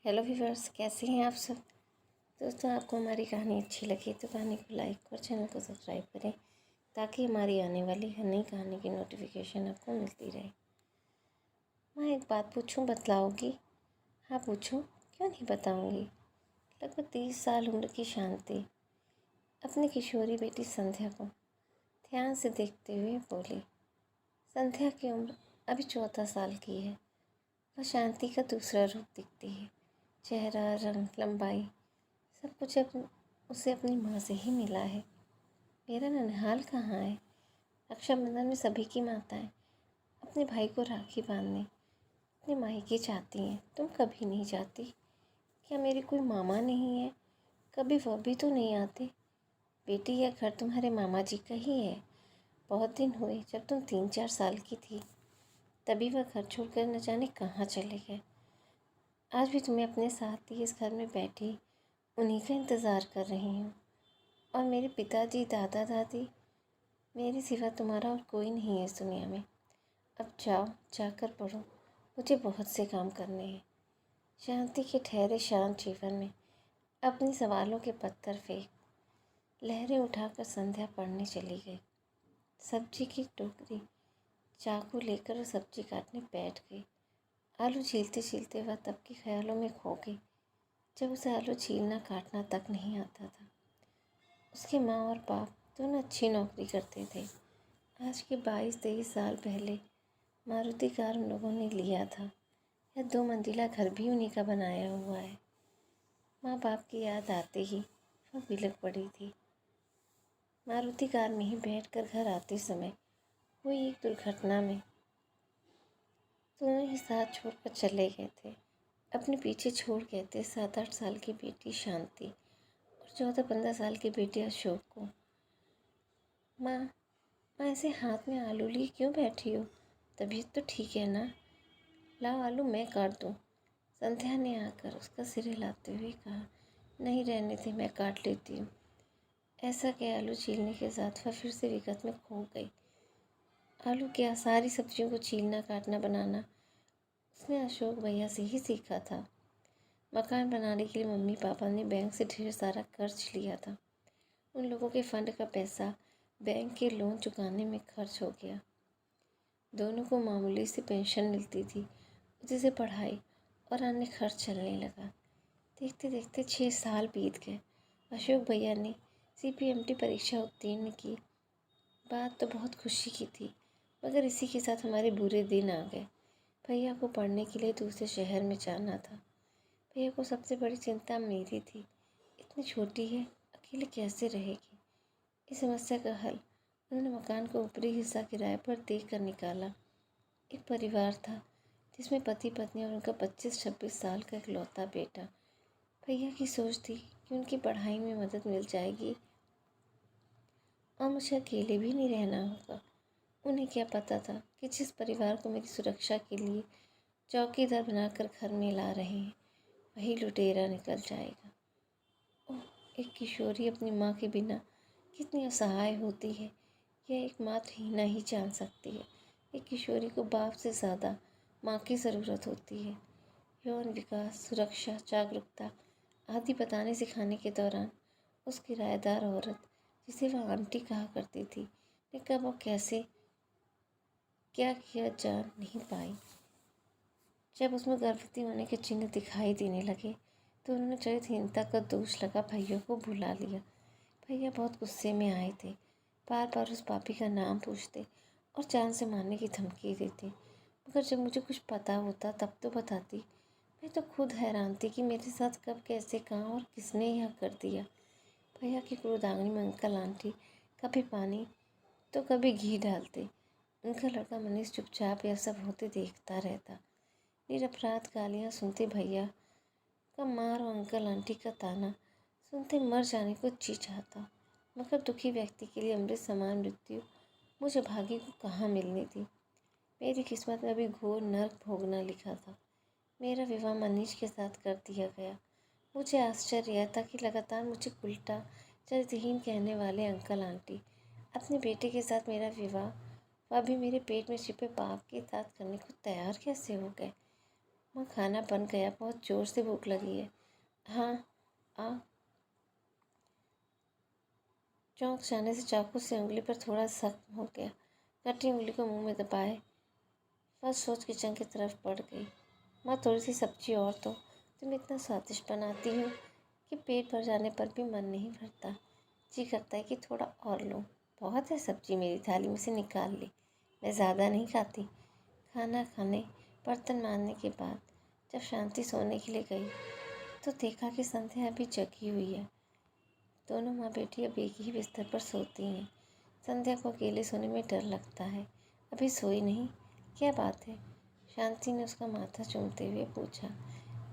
Hello viewers, कैसे हैं आप सब। दोस्तों, आपको हमारी कहानी अच्छी लगी तो कहानी को लाइक और चैनल को सब्सक्राइब करें ताकि हमारी आने वाली हर नई कहानी की नोटिफिकेशन आपको मिलती रहे। मैं एक बात पूछूं, बतलाओगी? हाँ पूछो, क्यों नहीं बताऊंगी। लगभग 30 साल उम्र की शांति अपनी किशोरी बेटी संध्या को ध्यान से देखते हुए बोली। संध्या की उम्र अभी 14 साल की है। वह शांति का दूसरा रूप दिखती है। चेहरा, रंग, लंबाई सब कुछ उसे अपनी माँ से ही मिला है। मेरा ननिहाल कहाँ है? रक्षाबंधन में सभी की माताएं अपने भाई को राखी बांधने अपने मायके जाती हैं। तुम कभी नहीं जाती? क्या मेरी कोई मामा नहीं है? कभी वह भी तो नहीं आते। बेटी, यह घर तुम्हारे मामा जी का ही है। बहुत दिन हुए, जब तुम 3-4 साल की थी तभी वह घर छोड़कर न जाने कहाँ चले गए। आज भी तुम्हें अपने साथ ही इस घर में बैठी उन्हीं का इंतज़ार कर रही हूँ। और मेरे पिताजी, दादा दादी, मेरे सिवा तुम्हारा और कोई नहीं है इस दुनिया में। अब जाओ, जाकर पढ़ो, मुझे बहुत से काम करने हैं। शांति के ठहरे शांत जीवन में अपनी सवालों के पत्थर फेंक लहरें उठाकर संध्या पढ़ने चली गई। सब्जी की टोकरी चाकू लेकर सब्जी काटने बैठ गई। आलू छीलते छीलते वह तब के ख्यालों में खो गई जब उसे आलू छीलना काटना तक नहीं आता था। उसकी माँ और बाप दोनों अच्छी नौकरी करते थे। आज के 22-23 साल पहले मारुति कार उन लोगों ने लिया था। यह 2 मंजिला घर भी उन्हीं का बनाया हुआ है। माँ बाप की याद आते ही वह बिलख पड़ी थी। मारुति कार में ही बैठकर घर आते समय हुई एक दुर्घटना में दोनों ही साथ छोड़कर चले गए थे। अपने पीछे छोड़ गए थे 7-8 साल की बेटी शांति और 14-15 साल की बेटी अशोक को। माँ, ऐसे हाथ में आलू लिए क्यों बैठी हो? तबीयत तो ठीक है ना? लाओ आलू मैं काट दूँ। संध्या ने आकर उसका सिर हिलाते हुए कहा। नहीं, रहने दे, मैं काट लेती हूँ। ऐसा कह आलू छीलने के साथ वह फिर से विगत में खो गई। आलू क्या, सारी सब्जियों को छीलना, काटना, बनाना उसने अशोक भैया से ही सीखा था। मकान बनाने के लिए मम्मी पापा ने बैंक से ढेर सारा कर्ज लिया था। उन लोगों के फंड का पैसा बैंक के लोन चुकाने में खर्च हो गया। दोनों को मामूली सी पेंशन मिलती थी, उसी से पढ़ाई और अन्य खर्च चलने लगा। देखते देखते 6 साल बीत गए। अशोक भैया ने CPMT परीक्षा उत्तीर्ण की। बात तो बहुत खुशी की थी, मगर इसी के साथ हमारे बुरे दिन आ गए। भैया को पढ़ने के लिए दूसरे शहर में जाना था। भैया को सबसे बड़ी चिंता मेरी थी। इतनी छोटी है, अकेले कैसे रहेगी। इस समस्या का हल उन्होंने मकान का ऊपरी हिस्सा किराए पर देकर निकाला। एक परिवार था जिसमें पति पत्नी और उनका 25-26 साल का इकलौता बेटा। भैया की सोच थी कि उनकी पढ़ाई में मदद मिल जाएगी और मुझे अकेले भी नहीं रहना होगा। उन्हें क्या पता था कि जिस परिवार को मेरी सुरक्षा के लिए चौकीदार बनाकर घर में ला रहे हैं वही लुटेरा निकल जाएगा। ओह, एक किशोरी अपनी माँ के बिना कितनी असहाय होती है, यह एक मात्र हीना ही जान सकती है। एक किशोरी को बाप से ज़्यादा माँ की ज़रूरत होती है। यौन विकास, सुरक्षा, जागरूकता आदि बताने सिखाने के दौरान उस किराएदार औरत, जिसे वह आंटी कहा करती थी, ने कब और कैसे क्या किया जान नहीं पाई। जब उसमें गर्भवती होने के चिन्ह दिखाई देने लगे तो उन्होंने चरित्रहीनता का दोष लगा भैया को भुला लिया। भैया बहुत गुस्से में आए थे, बार बार उस पापी का नाम पूछते और जान से मारने की धमकी देते। मगर जब मुझे कुछ पता होता तब तो बताती। मैं तो खुद हैरान थी कि मेरे साथ कब, कैसे, कहाँ और किसने यह कर दिया। भैया की क्रोधाग्नि में अंकल आंटी कभी पानी तो कभी घी डालते। उनका लड़का मनीष चुपचाप यह सब होते देखता रहता। निरपराध गालियाँ सुनते भैया का मार और अंकल आंटी का ताना सुनते मर जाने को जी चाहता। मगर दुखी व्यक्ति के लिए अमृत समान मृत्यु मुझे भागी को कहाँ मिलनी थी। मेरी किस्मत में अभी घोर नर्क भोगना लिखा था। मेरा विवाह मनीष के साथ कर दिया गया। मुझे आश्चर्य यह था कि लगातार मुझे उल्टा चरित्रहीन कहने वाले अंकल आंटी अपने बेटे के साथ मेरा विवाह वह भी मेरे पेट में छिपे पाप के साथ करने को तैयार कैसे हो गए। माँ खाना बन गया, बहुत ज़ोर से भूख लगी है। हाँ आ। चौंक जाने से चाकू से उंगली पर थोड़ा जख्म हो गया। कटी उंगली को मुंह में दबाए फर्स्ट सोच किचन की तरफ बढ़ गई। माँ थोड़ी सी सब्जी और तो तुम इतना स्वादिष्ट बनाती हो कि पेट भर जाने पर भी मन नहीं भरता। जी करता है कि थोड़ा और लो। बहुत है सब्जी, मेरी थाली में से निकाल ली। मैं ज़्यादा नहीं खाती। खाना खाने बर्तन मांजने के बाद जब शांति सोने के लिए गई तो देखा कि संध्या अभी जगी हुई है। दोनों माँ बेटी अब एक ही बिस्तर पर सोती हैं। संध्या को अकेले सोने में डर लगता है। अभी सोई नहीं, क्या बात है? शांति ने उसका माथा चूमते हुए पूछा।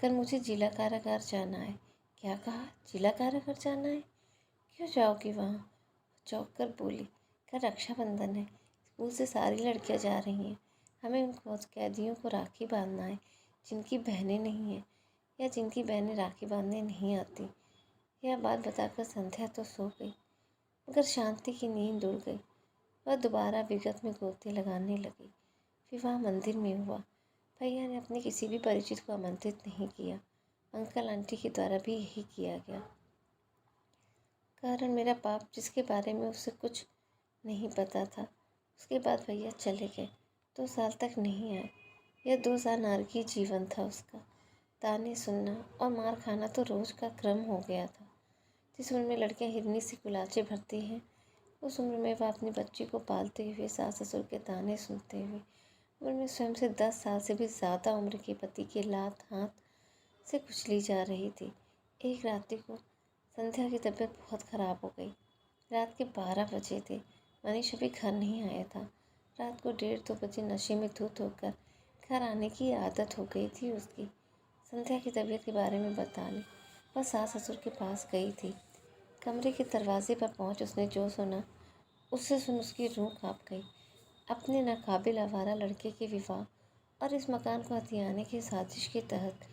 कल मुझे जिला कारागार जाना है। क्या कहा? जिला कारागार जाना है? क्यों जाओगी वहाँ? चौंक कर बोली। कल रक्षाबंधन है, स्कूल से सारी लड़कियाँ जा रही हैं। हमें उन कैदियों को राखी बांधना है जिनकी बहनें नहीं हैं या जिनकी बहनें राखी बांधने नहीं आती। यह बात बताकर संध्या तो सो गई, मगर शांति की नींद उड़ गई। वह दोबारा विगत में गोते लगाने लगी। विवाह मंदिर में हुआ। भैया ने अपने किसी भी परिचित को आमंत्रित नहीं किया। अंकल आंटी के द्वारा भी यही किया गया। कारण मेरा पाप, जिसके बारे में उसे कुछ नहीं पता था। उसके बाद भैया चले गए। 2 साल तक नहीं आए। यह 2 साल नारकीय जीवन था उसका। ताने सुनना और मार खाना तो रोज का क्रम हो गया था। जिस उम्र में लड़कियां हिरनी से कुलाचे भरती हैं, उस उम्र में वह अपनी बच्ची को पालते हुए सास ससुर के ताने सुनते हुए, उम्र में स्वयं से 10 साल से भी ज़्यादा उम्र के पति के लात हाथ से कुचली जा रही थी। एक रात्रि को संध्या की तबीयत बहुत ख़राब हो गई। रात के 12 बजे थे। मनीष अभी घर नहीं आया था। रात को 1:30-2 बजे नशे में धुत होकर घर आने की आदत हो गई थी उसकी। संध्या की तबीयत के बारे में बताने वह सास ससुर के पास गई थी। कमरे के दरवाजे पर पहुंच उसने जो सुना, उससे सुन उसकी रूह काँप गई। अपने नाकाबिल आवारा लड़के के विवाह और इस मकान को हथियाने की साजिश के तहत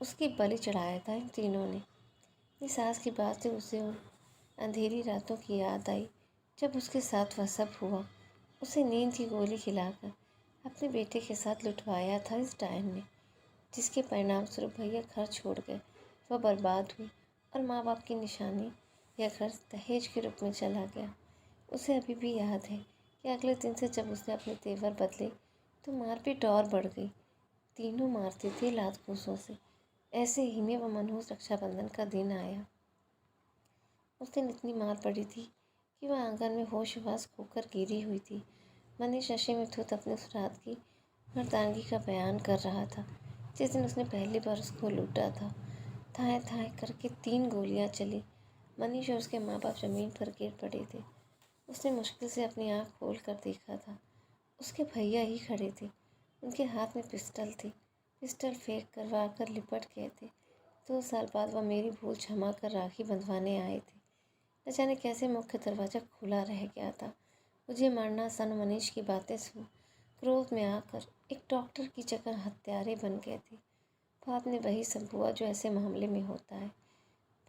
उसकी बलि चढ़ाया था इन तीनों ने। अपनी सास की बात से उसे उन अंधेरी रातों की याद आई जब उसके साथ वह सब हुआ। उसे नींद की गोली खिलाकर अपने बेटे के साथ लुटवाया था इस डायन ने, जिसके परिणाम स्वरूप भैया घर छोड़ गए। वह बर्बाद हुई और माँ बाप की निशानी यह घर दहेज के रूप में चला गया। उसे अभी भी याद है कि अगले दिन से जब उसने अपने तेवर बदले तो मारपीट और बढ़ गई। तीनों मारते थे लात घूंसों से। ऐसे ही में वह मनहूस रक्षाबंधन का दिन आया। उस दिन इतनी मार पड़ी थी कि वह आंगन में होश-हवास खोकर गिरी हुई थी। मनीष नशे में धुत अपने उस रात की मर्दानगी का बयान कर रहा था जिस दिन उसने पहली बार उसको लूटा था। थाएं थाएं करके 3 गोलियां चली। मनीष और उसके माँ बाप जमीन पर गिर पड़े थे। उसने मुश्किल से अपनी आँख खोल कर देखा था। उसके भैया ही खड़े थे। उनके हाथ में पिस्टल थी। पिस्टल फेंक कर वह आकर लिपट गए थे। 2 साल बाद वह मेरी भूल क्षमा कर राखी बंधवाने आए थे। न जाने कैसे मुख्य दरवाज़ा खुला रह गया था। मुझे मारना सन मनीष की बातें सुन क्रोध में आकर एक डॉक्टर की जगह हत्यारे बन गए थे। बाद में वही सब हुआ जो ऐसे मामले में होता है।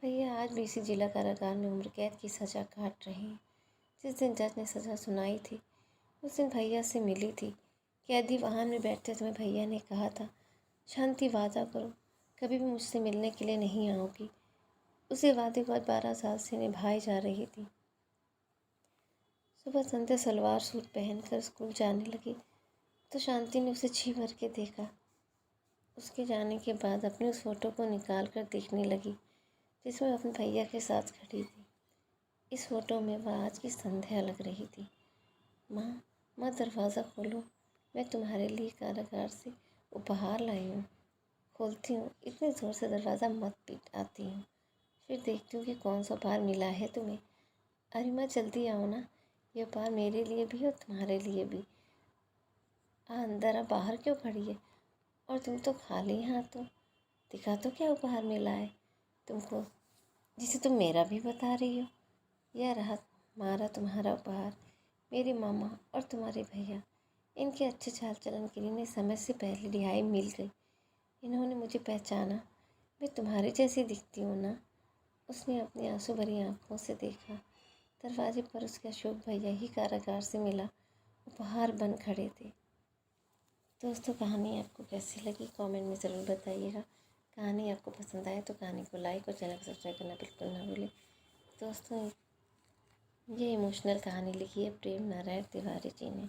भैया आज भी इसी जिला कारागार में उम्र कैद की सज़ा काट रहे हैं। जिस दिन जज ने सज़ा सुनाई थी उस दिन भैया से मिली थी। कैदी वाहन में बैठते समय भैया ने कहा था, शांति वादा करो कभी भी मुझसे मिलने के लिए नहीं आओगी। उसी वादे को आज 12 साल से निभाई जा रही थी। सुबह संध्या सलवार सूट पहनकर स्कूल जाने लगी तो शांति ने उसे छी भर के देखा। उसके जाने के बाद अपनी उस फोटो को निकाल कर देखने लगी जिसमें अपने भैया के साथ खड़ी थी। इस फोटो में वह आज की संध्या लग रही थी। माँ, माँ दरवाज़ा खोलो, मैं तुम्हारे लिए कारागार से उपहार लाई हूँ। खोलती हूँ, इतने ज़ोर से दरवाज़ा मत पीट। आती हूँ, फिर देखती हूँ कि कौन सा उपहार मिला है तुम्हें। अरे माँ जल्दी आओ ना, ये उपहार मेरे लिए भी और तुम्हारे लिए भी। अंदर आ, बाहर क्यों खड़ी है? और तुम तो खाली हाथों। दिखा तो क्या उपहार मिला है तुमको, जिसे तुम मेरा भी बता रही हो। यह रहा मारा तुम्हारा उपहार। मेरी मामा और तुम्हारे भैया, इनके अच्छे चाल चलन के लिए इन्हें समय से पहले रिहाई मिल गई। इन्होंने मुझे पहचाना, मैं तुम्हारी जैसी दिखती हूँ ना। उसने अपनी आंसू भरी आंखों से देखा। दरवाजे पर उसके अशोक भैया ही कारागार से मिला उपहार बन खड़े थे। दोस्तों कहानी आपको कैसी लगी कमेंट में ज़रूर बताइएगा। कहानी आपको पसंद आए तो कहानी को लाइक और चैनल को सब्सक्राइब करना बिल्कुल ना भूलें। दोस्तों ये इमोशनल कहानी लिखी है प्रेम नारायण तिवारी जी ने।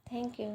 Thank you.